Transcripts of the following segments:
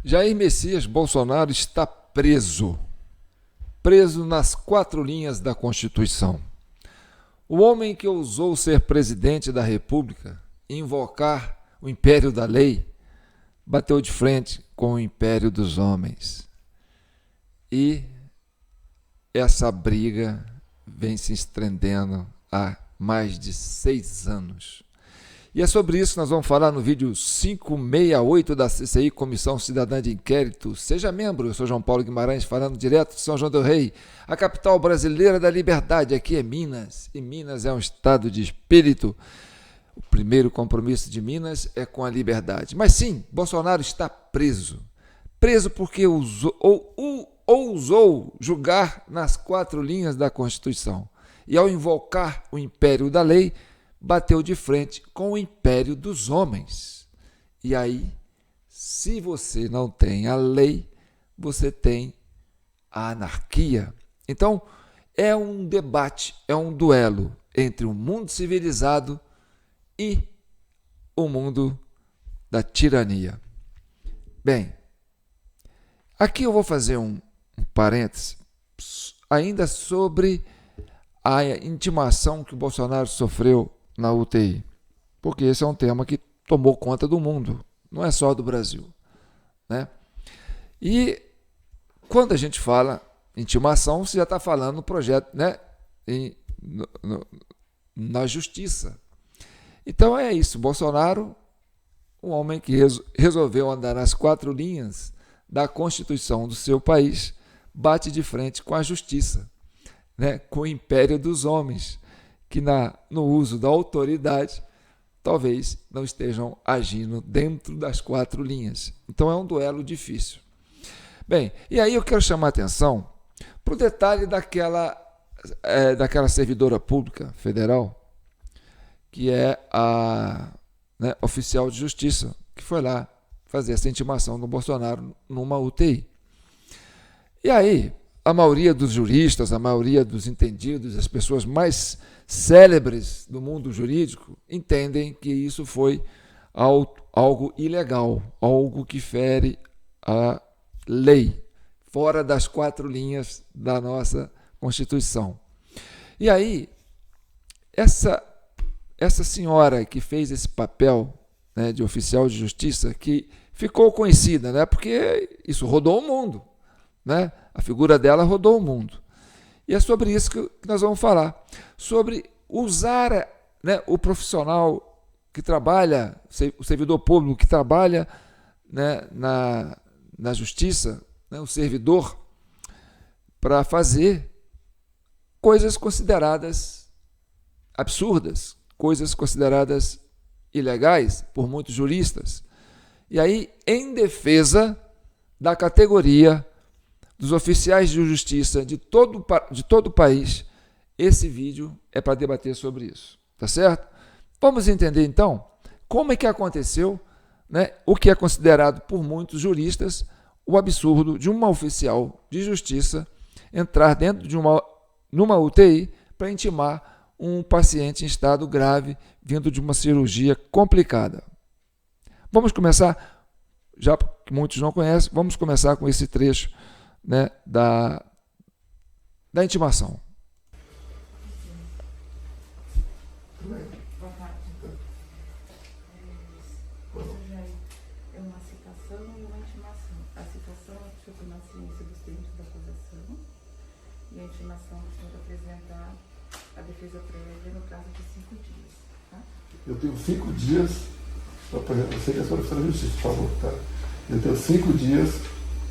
Jair Messias Bolsonaro está preso nas 4 linhas da Constituição. O homem que ousou ser presidente da República e invocar o império da lei bateu de frente com o império dos homens. E essa briga vem se estendendo há mais de 6 anos. E é sobre isso que nós vamos falar no vídeo 568 da CCI, Comissão Cidadã de Inquérito. Seja membro, eu sou João Paulo Guimarães, falando direto de São João del Rei, a capital brasileira da liberdade. Aqui é Minas, e Minas é um estado de espírito. O primeiro compromisso de Minas é com a liberdade. Mas sim, Bolsonaro está preso. Preso porque ousou julgar nas 4 linhas da Constituição. E ao invocar o império da lei, bateu de frente com o império dos homens. E aí, se você não tem a lei, você tem a anarquia. Então, é um debate, é um duelo entre o mundo civilizado e o mundo da tirania. Bem, aqui eu vou fazer um parêntese ainda sobre a intimação que o Bolsonaro sofreu na UTI, porque esse é um tema que tomou conta do mundo, não é só do Brasil, né? E quando a gente fala intimação, você já está falando no projeto, né? Na justiça. Então é isso, Bolsonaro, um homem que resolveu andar nas 4 linhas da Constituição do seu país, bate de frente com a justiça, né? Com o império dos homens, que no uso da autoridade talvez não estejam agindo dentro das 4 linhas. Então é um duelo difícil. Bem, e aí eu quero chamar a atenção para o detalhe daquela servidora pública federal, que é a oficial de justiça, que foi lá fazer essa intimação do Bolsonaro numa UTI. E aí, a maioria dos juristas, a maioria dos entendidos, as pessoas mais célebres do mundo jurídico, entendem que isso foi algo ilegal, algo que fere a lei, fora das 4 linhas da nossa Constituição. E aí, essa senhora que fez esse papel, né, de oficial de justiça, que ficou conhecida, né, porque isso rodou o mundo, né? A figura dela rodou o mundo. E é sobre isso que nós vamos falar. Sobre usar, né, o profissional que trabalha, o servidor público que trabalha, né, na justiça, né, o servidor, para fazer coisas consideradas absurdas, coisas consideradas ilegais por muitos juristas. E aí, em defesa da categoria dos oficiais de justiça de todo o país, esse vídeo é para debater sobre isso, tá certo? Vamos entender então como é que aconteceu, né, o que é considerado por muitos juristas o absurdo de uma oficial de justiça entrar dentro de numa UTI para intimar um paciente em estado grave vindo de uma cirurgia complicada. Vamos começar, já que muitos não conhecem, vamos começar com esse trecho, né, da intimação. Boa tarde. É uma citação e uma intimação. A citação é que o senhor toma ciência dos termos da acusação e a intimação é que o senhor apresentar a defesa prévia no prazo de 5 dias. Tá? Eu tenho 5 dias para apresentar. Eu sei que é sobre a justiça, por favor. Tá? Eu tenho 5 dias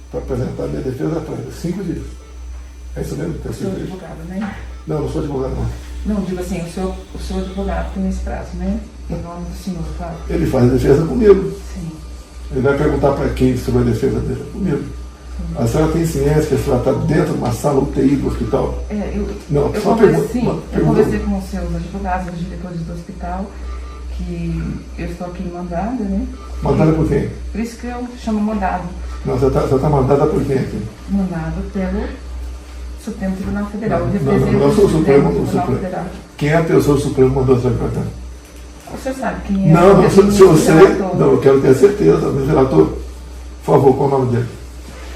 para apresentar minha defesa prévia. 5 dias. É isso mesmo? O senhor é advogado, né? Não, não sou advogado, não. Não, digo assim, o senhor é advogado tem esse prazo, né? Em nome do senhor, claro. Ele faz a defesa comigo. Sim. Ele vai perguntar para quem sobre a defesa dele comigo. Sim. A senhora tem ciência que a senhora está dentro de uma sala UTI do hospital? Eu conversei com os seus advogados, os diretores do hospital, que eu estou aqui mandada, né? Mandada por quem? Por isso que eu chamo mandado. Não, você está mandada por quem aqui? Mandado pelo Supremo Tribunal Federal. Não sou o Supremo Federal. Quem é a pessoa do Supremo que mandou essa carta? O senhor sabe quem é? Não, se eu sei, não, eu quero ter certeza. O relator Por favor, qual é o nome dele?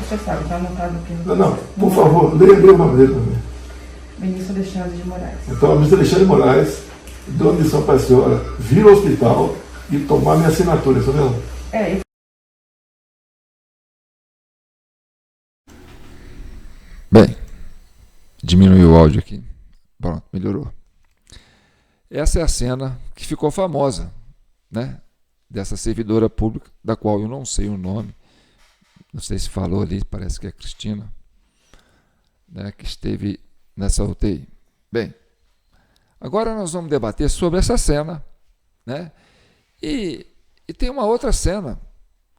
Você sabe, está anotado aqui no... Não, por favor, leia o nome dele também. Ministro Alexandre de Moraes. Então, o ministro Alexandre de Moraes deu uma missão para a senhora vir ao hospital e tomar minha assinatura, está vendo? Bem, diminuiu o áudio aqui. Pronto, melhorou. Essa é a cena que ficou famosa, né? Dessa servidora pública, da qual eu não sei o nome, não sei se falou ali, parece que é Cristina, né, que esteve nessa UTI. Bem, agora nós vamos debater sobre essa cena, né? E tem uma outra cena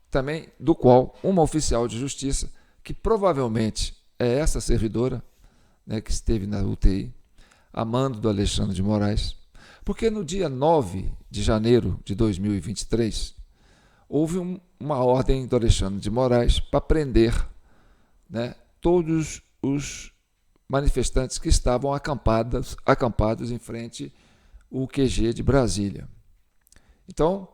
também, do qual uma oficial de justiça, que provavelmente é essa servidora, né, que esteve na UTI, a mando do Alexandre de Moraes, porque no dia 9 de janeiro de 2023, houve uma ordem do Alexandre de Moraes para prender, né, todos os manifestantes que estavam acampados em frente ao QG de Brasília. Então,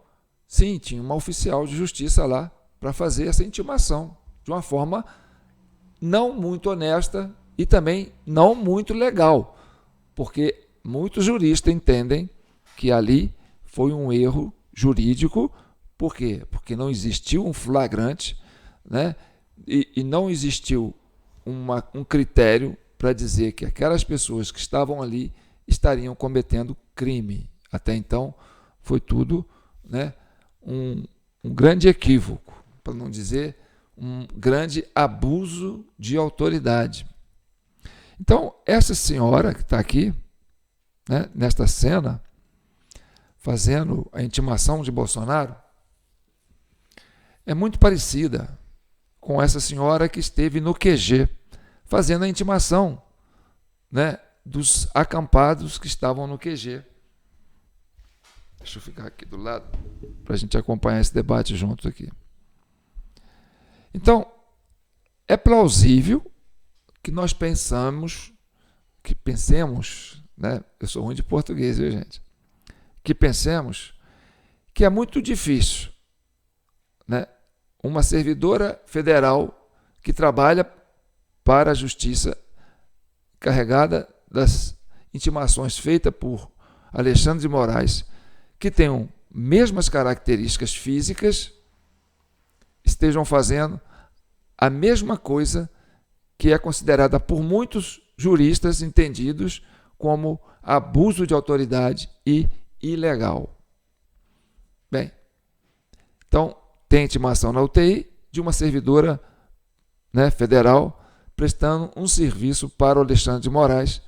sim, tinha uma oficial de justiça lá para fazer essa intimação, de uma forma não muito honesta e também não muito legal, porque muitos juristas entendem que ali foi um erro jurídico. Por quê? Porque não existiu um flagrante, né? E não existiu um critério para dizer que aquelas pessoas que estavam ali estariam cometendo crime. Até então, foi tudo, né, um grande equívoco, para não dizer um grande abuso de autoridade. Então, essa senhora que está aqui, né, nesta cena, fazendo a intimação de Bolsonaro, é muito parecida com essa senhora que esteve no QG, fazendo a intimação, né, dos acampados que estavam no QG. Deixa eu ficar aqui do lado, para a gente acompanhar esse debate junto aqui. Então, é plausível que nós pensemos, né, eu sou ruim de português, viu, gente? Que pensemos que é muito difícil, né, uma servidora federal que trabalha para a justiça, carregada das intimações feitas por Alexandre de Moraes, que tenham mesmas características físicas, estejam fazendo a mesma coisa que é considerada por muitos juristas entendidos como abuso de autoridade e ilegal. Bem, então tem intimação na UTI de uma servidora, né, federal prestando um serviço para o Alexandre de Moraes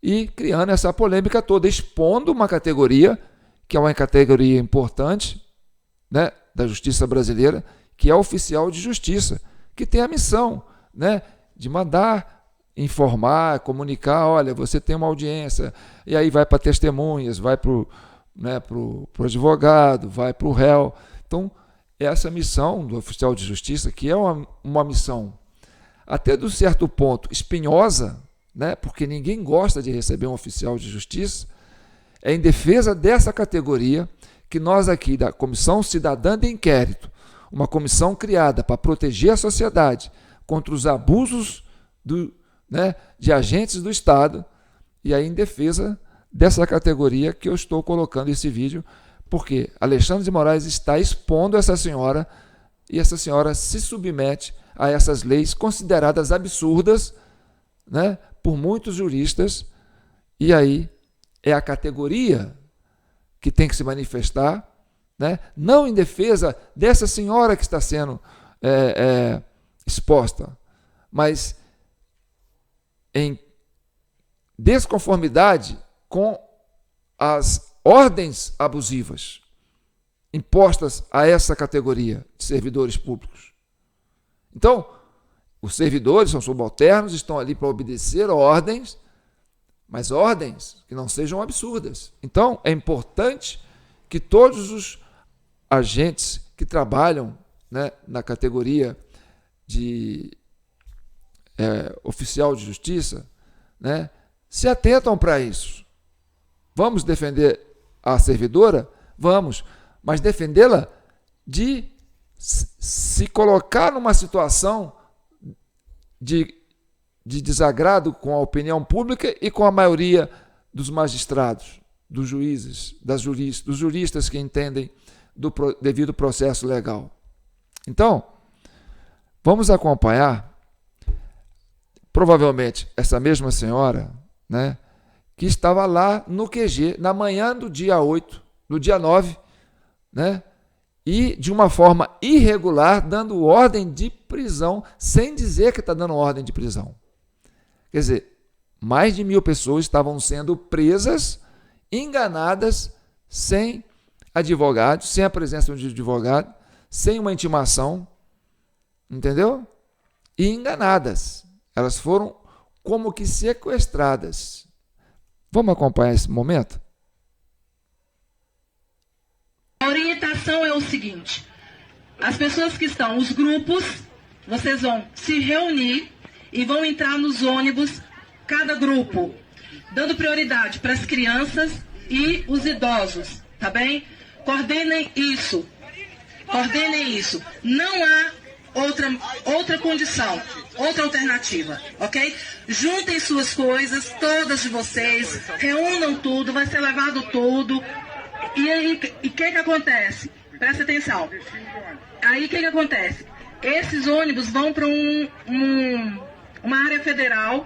e criando essa polêmica toda, expondo uma categoria que é uma categoria importante, né, da justiça brasileira, que é oficial de justiça, que tem a missão, né, de mandar informar, comunicar, olha, você tem uma audiência, e aí vai para testemunhas, vai para o, né, pro advogado, vai para o réu. Então, essa missão do oficial de justiça, que é uma missão até de certo ponto espinhosa, né, porque ninguém gosta de receber um oficial de justiça, é em defesa dessa categoria que nós aqui da Comissão Cidadã de Inquérito, uma comissão criada para proteger a sociedade contra os abusos né, de agentes do Estado, e aí em defesa dessa categoria que eu estou colocando esse vídeo, porque Alexandre de Moraes está expondo essa senhora e essa senhora se submete a essas leis consideradas absurdas, né, por muitos juristas, e aí é a categoria que tem que se manifestar, né, não em defesa dessa senhora que está sendo exposta, mas em desconformidade com as ordens abusivas impostas a essa categoria de servidores públicos. Então, os servidores são subalternos, estão ali para obedecer ordens, mas ordens que não sejam absurdas. Então, é importante que todos os agentes que trabalham, né, na categoria de oficial de justiça, né, se atentam para isso. Vamos defender a servidora? Vamos, mas defendê-la de se se colocar numa situação de desagrado com a opinião pública e com a maioria dos magistrados, dos juízes, dos juristas que entendem do devido processo legal. Então, vamos acompanhar, provavelmente, essa mesma senhora, né, que estava lá no QG, na manhã do dia 8, do dia 9, né, e de uma forma irregular, dando ordem de prisão, sem dizer que está dando ordem de prisão. Quer dizer, mais de 1.000 pessoas estavam sendo presas, enganadas, sem advogado, sem a presença de um advogado, sem uma intimação, entendeu? E enganadas. Elas foram como que sequestradas. Vamos acompanhar esse momento? A orientação é o seguinte: as pessoas que estão, os grupos, vocês vão se reunir e vão entrar nos ônibus, cada grupo, dando prioridade para as crianças e os idosos, tá bem? Coordenem isso. Coordenem isso. Não há outra condição, outra alternativa, ok? Juntem suas coisas, todas de vocês, reúnam tudo, vai ser levado tudo. E aí, o que acontece? Presta atenção. Aí, o que acontece? Esses ônibus vão para uma área federal,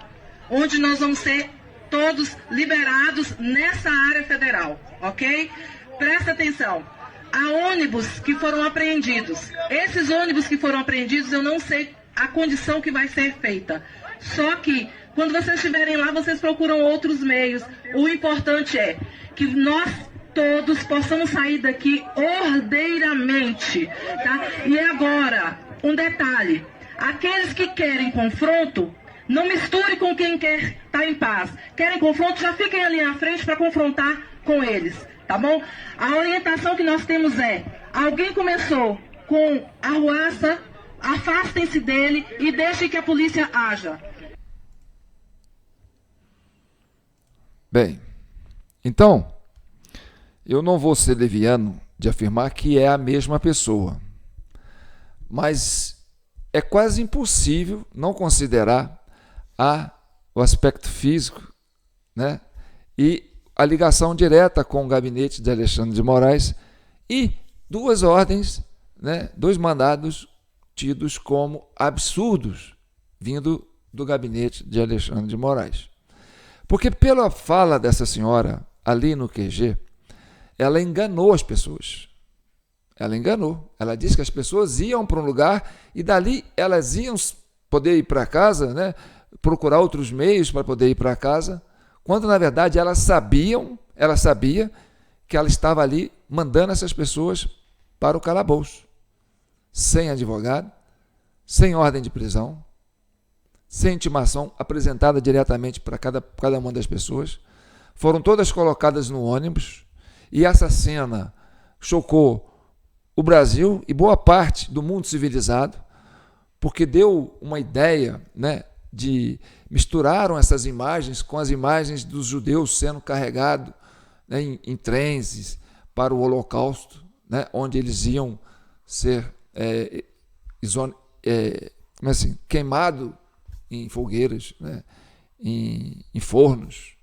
onde nós vamos ser todos liberados nessa área federal, ok? Presta atenção. Há ônibus que foram apreendidos. Esses ônibus que foram apreendidos, eu não sei a condição que vai ser feita. Só que, quando vocês estiverem lá, vocês procuram outros meios. O importante é que nós todos possamos sair daqui ordeiramente, tá? E agora, um detalhe: aqueles que querem confronto, não misture com quem quer estar em paz. Querem confronto, já fiquem ali à frente para confrontar com eles, tá bom? A orientação que nós temos é: alguém começou com arruaça, afastem-se dele e deixem que a polícia haja. Bem, então, eu não vou ser leviano de afirmar que é a mesma pessoa, mas é quase impossível não considerar o aspecto físico, né, e a ligação direta com o gabinete de Alexandre de Moraes e duas ordens, né, dois mandados tidos como absurdos vindo do gabinete de Alexandre de Moraes. Porque pela fala dessa senhora ali no QG, ela enganou as pessoas. Ela enganou. Ela disse que as pessoas iam para um lugar e dali elas iam poder ir para casa, né? Procurar outros meios para poder ir para casa, quando na verdade ela sabia que ela estava ali mandando essas pessoas para o calabouço, sem advogado, sem ordem de prisão, sem intimação apresentada diretamente para cada uma das pessoas. Foram todas colocadas no ônibus. E essa cena chocou o Brasil e boa parte do mundo civilizado, porque deu uma ideia, né, de misturaram essas imagens com as imagens dos judeus sendo carregados, né, em trens para o Holocausto, né, onde eles iam ser queimados em fogueiras, né, em fornos.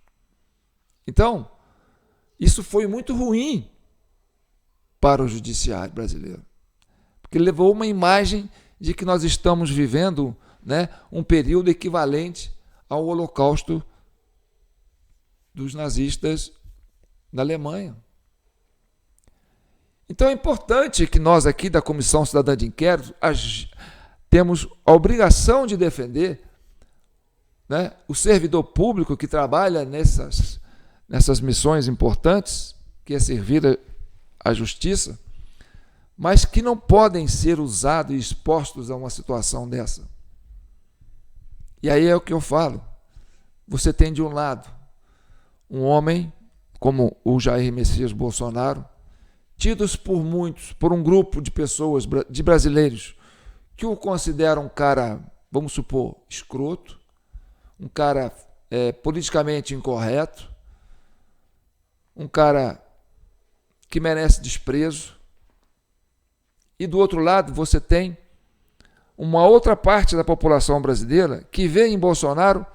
Então, isso foi muito ruim para o judiciário brasileiro, porque levou uma imagem de que nós estamos vivendo, né, um período equivalente ao Holocausto dos nazistas na Alemanha. Então é importante que nós aqui da Comissão Cidadã de Inquérito temos a obrigação de defender, né, o servidor público que trabalha nessas missões importantes, que é servir a justiça, mas que não podem ser usados e expostos a uma situação dessa. E aí é o que eu falo. Você tem de um lado um homem como o Jair Messias Bolsonaro, tidos por muitos, por um grupo de pessoas, de brasileiros, que o consideram um cara, vamos supor, escroto, um cara politicamente incorreto, um cara que merece desprezo. E do outro lado você tem uma outra parte da população brasileira que vê em Bolsonaro,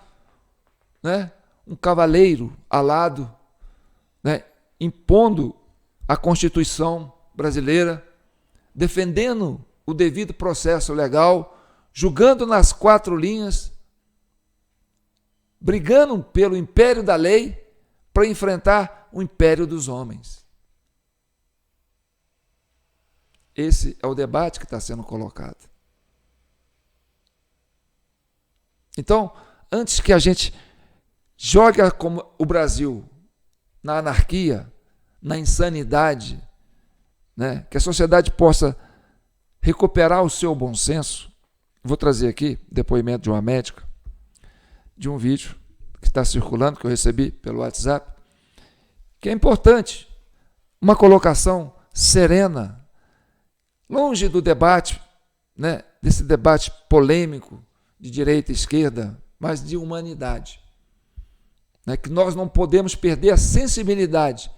né, um cavaleiro alado, né, impondo a Constituição brasileira, defendendo o devido processo legal, julgando nas 4 linhas, brigando pelo império da lei para enfrentar o império dos homens. Esse é o debate que está sendo colocado. Então, antes que a gente jogue o Brasil na anarquia, na insanidade, né, que a sociedade possa recuperar o seu bom senso, vou trazer aqui depoimento de uma médica, de um vídeo que está circulando, que eu recebi pelo WhatsApp, que é importante, uma colocação serena, longe do debate, né, desse debate polêmico de direita e esquerda, mas de humanidade. Né, que nós não podemos perder a sensibilidade.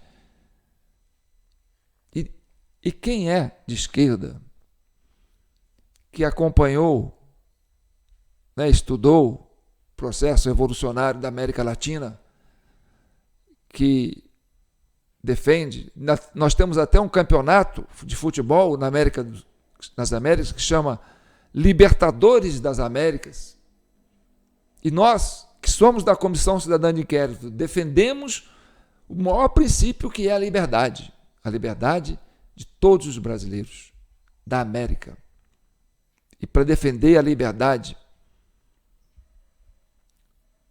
E quem é de esquerda, que acompanhou, né, estudou o processo revolucionário da América Latina, que defende, nós temos até um campeonato de futebol nas Américas que chama Libertadores das Américas, e nós, que somos da Comissão Cidadã de Inquérito, defendemos o maior princípio, que é a liberdade de todos os brasileiros da América. E para defender a liberdade,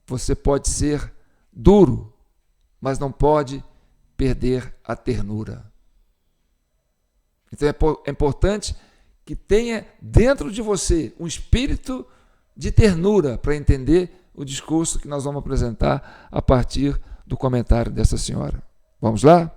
você pode ser duro, mas não pode perder a ternura. Então é importante que tenha dentro de você um espírito de ternura para entender o discurso que nós vamos apresentar a partir do comentário dessa senhora. Vamos lá?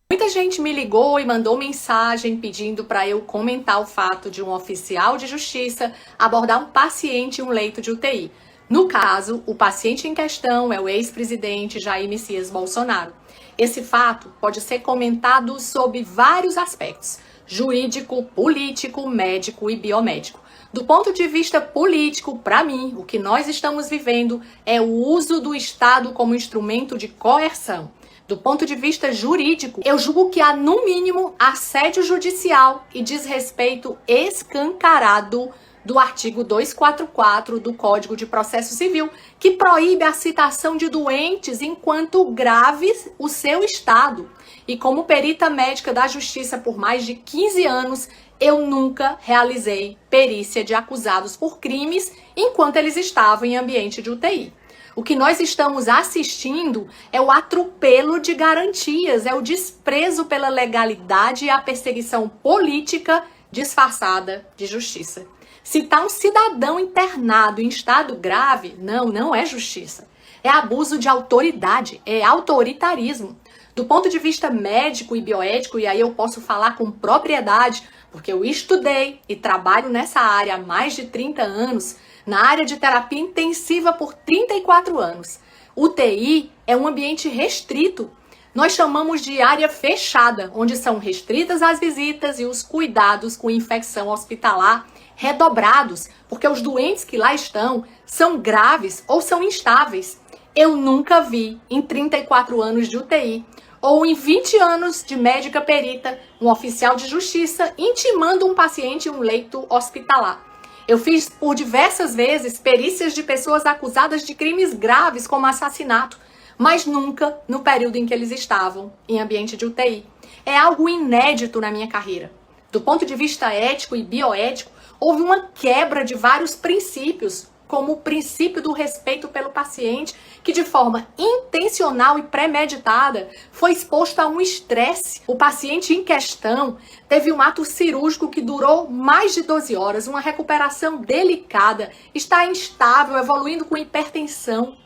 Muita gente me ligou e mandou mensagem pedindo para eu comentar o fato de um oficial de justiça abordar um paciente em um leito de UTI. No caso, o paciente em questão é o ex-presidente Jair Messias Bolsonaro. Esse fato pode ser comentado sob vários aspectos: jurídico, político, médico e biomédico. Do ponto de vista político, para mim, o que nós estamos vivendo é o uso do Estado como instrumento de coerção. Do ponto de vista jurídico, eu julgo que há, no mínimo, assédio judicial e desrespeito escancarado do artigo 244 do Código de Processo Civil, que proíbe a citação de doentes enquanto graves o seu estado. E como perita médica da Justiça por mais de 15 anos, eu nunca realizei perícia de acusados por crimes enquanto eles estavam em ambiente de UTI. O que nós estamos assistindo é o atropelo de garantias, é o desprezo pela legalidade e a perseguição política disfarçada de justiça. Citar um cidadão internado em estado grave, não é justiça. É abuso de autoridade, é autoritarismo. Do ponto de vista médico e bioético, e aí eu posso falar com propriedade, porque eu estudei e trabalho nessa área há mais de 30 anos, na área de terapia intensiva por 34 anos. UTI é um ambiente restrito. Nós chamamos de área fechada, onde são restritas as visitas e os cuidados com infecção hospitalar redobrados, porque os doentes que lá estão são graves ou são instáveis. Eu nunca vi, em 34 anos de UTI, ou em 20 anos de médica perita, um oficial de justiça intimando um paciente em um leito hospitalar. Eu fiz por diversas vezes perícias de pessoas acusadas de crimes graves como assassinato, mas nunca no período em que eles estavam em ambiente de UTI. É algo inédito na minha carreira. Do ponto de vista ético e bioético, houve uma quebra de vários princípios, como o princípio do respeito pelo paciente, que de forma intencional e premeditada foi exposto a um estresse. O paciente em questão teve um ato cirúrgico que durou mais de 12 horas, uma recuperação delicada, está instável, evoluindo com hipertensão.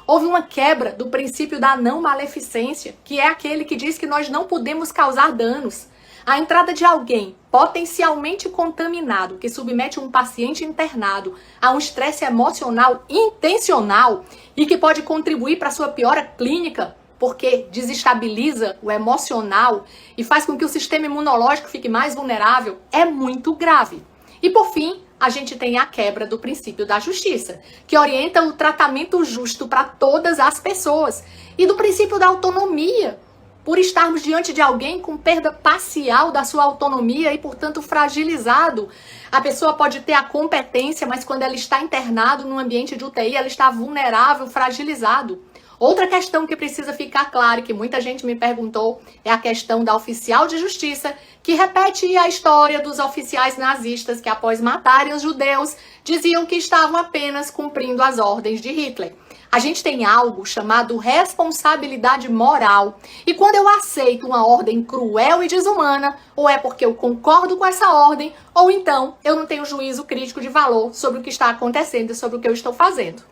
Houve uma quebra do princípio da não maleficência, que é aquele que diz que nós não podemos causar danos. A entrada de alguém potencialmente contaminado que submete um paciente internado a um estresse emocional intencional e que pode contribuir para sua piora clínica porque desestabiliza o emocional e faz com que o sistema imunológico fique mais vulnerável, é muito grave. E por fim, a gente tem a quebra do princípio da justiça, que orienta o tratamento justo para todas as pessoas, e do princípio da autonomia, por estarmos diante de alguém com perda parcial da sua autonomia e, portanto, fragilizado. A pessoa pode ter a competência, mas quando ela está internado num ambiente de UTI, ela está vulnerável, fragilizado. Outra questão que precisa ficar clara, que muita gente me perguntou, é a questão da oficial de justiça, que repete a história dos oficiais nazistas que, após matarem os judeus, diziam que estavam apenas cumprindo as ordens de Hitler. A gente tem algo chamado responsabilidade moral. E quando eu aceito uma ordem cruel e desumana, ou é porque eu concordo com essa ordem, ou então eu não tenho juízo crítico de valor sobre o que está acontecendo e sobre o que eu estou fazendo.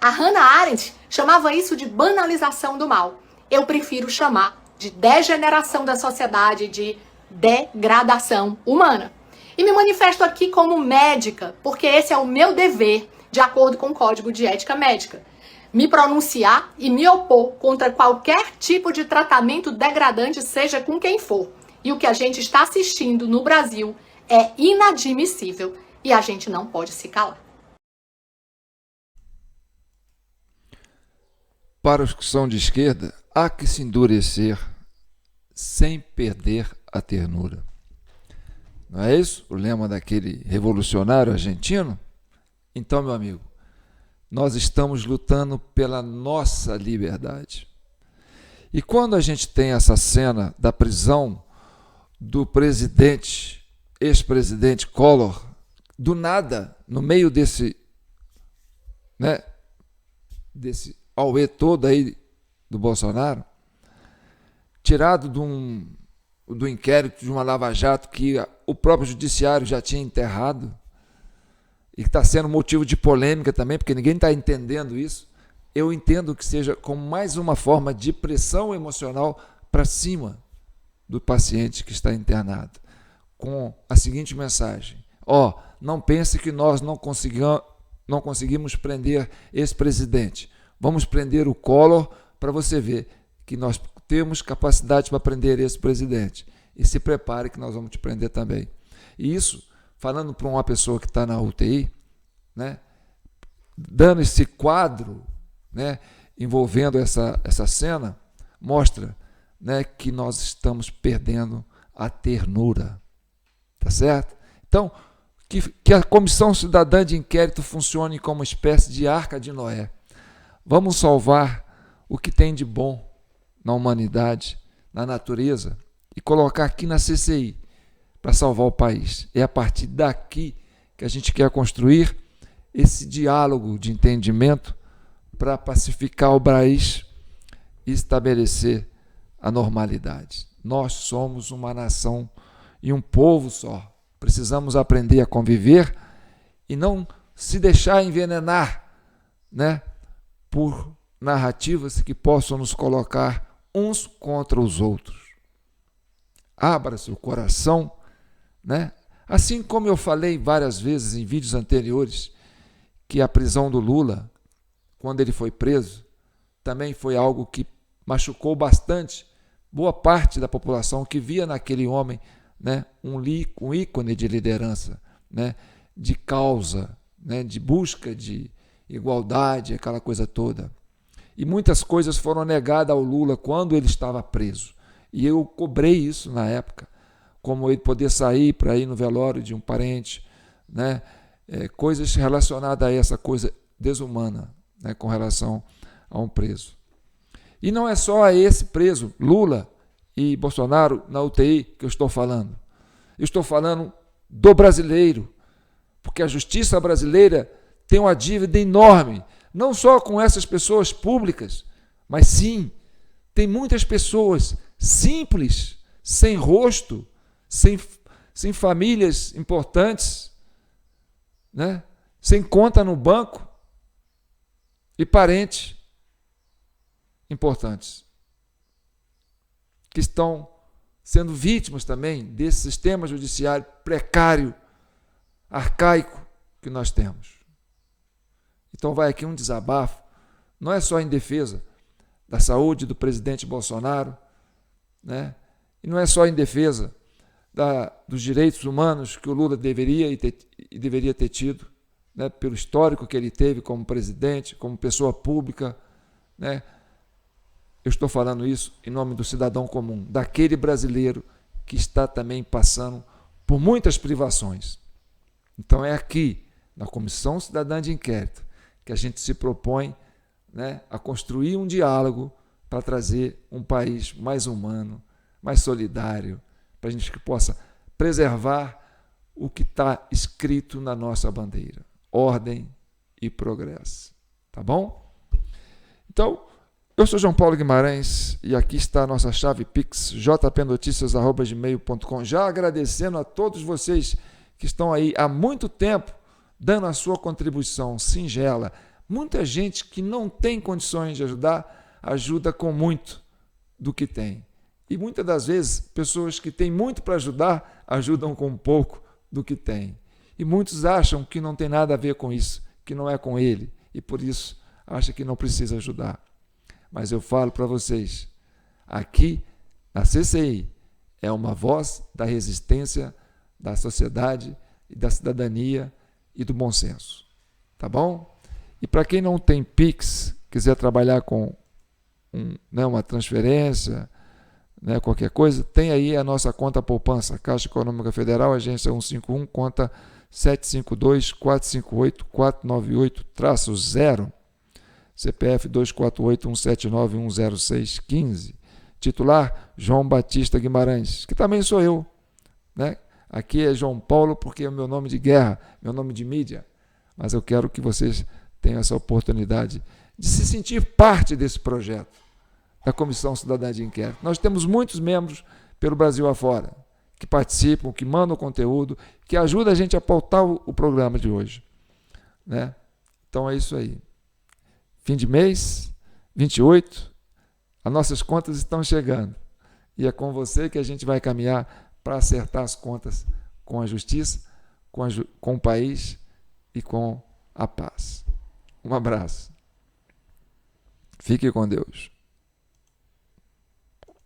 A Hannah Arendt chamava isso de banalização do mal. Eu prefiro chamar de degeneração da sociedade, de degradação humana. E me manifesto aqui como médica, porque esse é o meu dever, de acordo com o Código de Ética Médica. Me pronunciar e me opor contra qualquer tipo de tratamento degradante, seja com quem for. E o que a gente está assistindo no Brasil é inadmissível e a gente não pode se calar. Para os que são de esquerda, há que se endurecer sem perder a ternura. Não é isso o lema daquele revolucionário argentino? Então, meu amigo, nós estamos lutando pela nossa liberdade. E quando a gente tem essa cena da prisão do presidente, ex-presidente Collor, do nada, no meio desse auê todo aí do Bolsonaro, tirado do inquérito de uma lava-jato que o próprio judiciário já tinha enterrado e que está sendo motivo de polêmica também, porque ninguém está entendendo isso. Eu entendo que seja como mais uma forma de pressão emocional para cima do paciente que está internado, com a seguinte mensagem: não pense que nós não conseguimos prender esse presidente. Vamos prender o Collor para você ver que nós temos capacidade para prender esse presidente. E se prepare que nós vamos te prender também. E isso, falando para uma pessoa que está na UTI, dando esse quadro, envolvendo essa cena, mostra que nós estamos perdendo a ternura. Tá certo? Então, que a Comissão Cidadã de Inquérito funcione como uma espécie de arca de Noé. Vamos salvar o que tem de bom na humanidade, na natureza, e colocar aqui na CCI para salvar o país. É a partir daqui que a gente quer construir esse diálogo de entendimento para pacificar o país e estabelecer a normalidade. Nós somos uma nação e um povo só. Precisamos aprender a conviver e não se deixar envenenar, por narrativas que possam nos colocar uns contra os outros. Abra seu coração, Assim como eu falei várias vezes em vídeos anteriores, que a prisão do Lula, quando ele foi preso, também foi algo que machucou bastante boa parte da população que via naquele homem um ícone de liderança, de causa, de busca de igualdade, aquela coisa toda. E muitas coisas foram negadas ao Lula quando ele estava preso. E eu cobrei isso na época, como ele poder sair para ir no velório de um parente, coisas relacionadas a essa coisa desumana, com relação a um preso. E não é só a esse preso, Lula e Bolsonaro, na UTI, que eu estou falando. Eu estou falando do brasileiro, porque a justiça brasileira tem uma dívida enorme, não só com essas pessoas públicas, mas sim, tem muitas pessoas simples, sem rosto, sem famílias importantes, sem conta no banco e parentes importantes, que estão sendo vítimas também desse sistema judiciário precário, arcaico que nós temos. Então vai aqui um desabafo, não é só em defesa da saúde do presidente Bolsonaro, né? E não é só em defesa dos direitos humanos que o Lula deveria ter tido, né? Pelo histórico que ele teve como presidente, como pessoa pública, né? Eu estou falando isso em nome do cidadão comum, daquele brasileiro que está também passando por muitas privações. Então é aqui, na Comissão Cidadã de Inquérito, que a gente se propõe, né, a construir um diálogo para trazer um país mais humano, mais solidário, para a gente que possa preservar o que está escrito na nossa bandeira: ordem e progresso. Tá bom? Então, eu sou João Paulo Guimarães e aqui está a nossa chave Pix, jpnoticias@gmail.com. Já agradecendo a todos vocês que estão aí há muito tempo dando a sua contribuição singela. Muita gente que não tem condições de ajudar, ajuda com muito do que tem. E muitas das vezes, pessoas que têm muito para ajudar, ajudam com pouco do que tem. E muitos acham que não tem nada a ver com isso, que não é com ele, e por isso acham que não precisa ajudar. Mas eu falo para vocês, aqui na CCI é uma voz da resistência, da sociedade e da cidadania e do bom senso. Tá bom? E para quem não tem Pix, quiser trabalhar com uma transferência, né, qualquer coisa, tem aí a nossa conta poupança, Caixa Econômica Federal, agência 151, conta 752-458-498-0, CPF 248-179-106-15, titular João Batista Guimarães, que também sou eu, né? Aqui é João Paulo porque é o meu nome de guerra, meu nome de mídia, mas eu quero que vocês tenham essa oportunidade de se sentir parte desse projeto da Comissão Cidadã de Inquérito. Nós temos muitos membros pelo Brasil afora, que participam, que mandam conteúdo, que ajudam a gente a pautar o programa de hoje, né? Então é isso aí. Fim de mês, 28, as nossas contas estão chegando. E é com você que a gente vai caminhar para acertar as contas com a justiça, com o país e com a paz. Um abraço. Fique com Deus.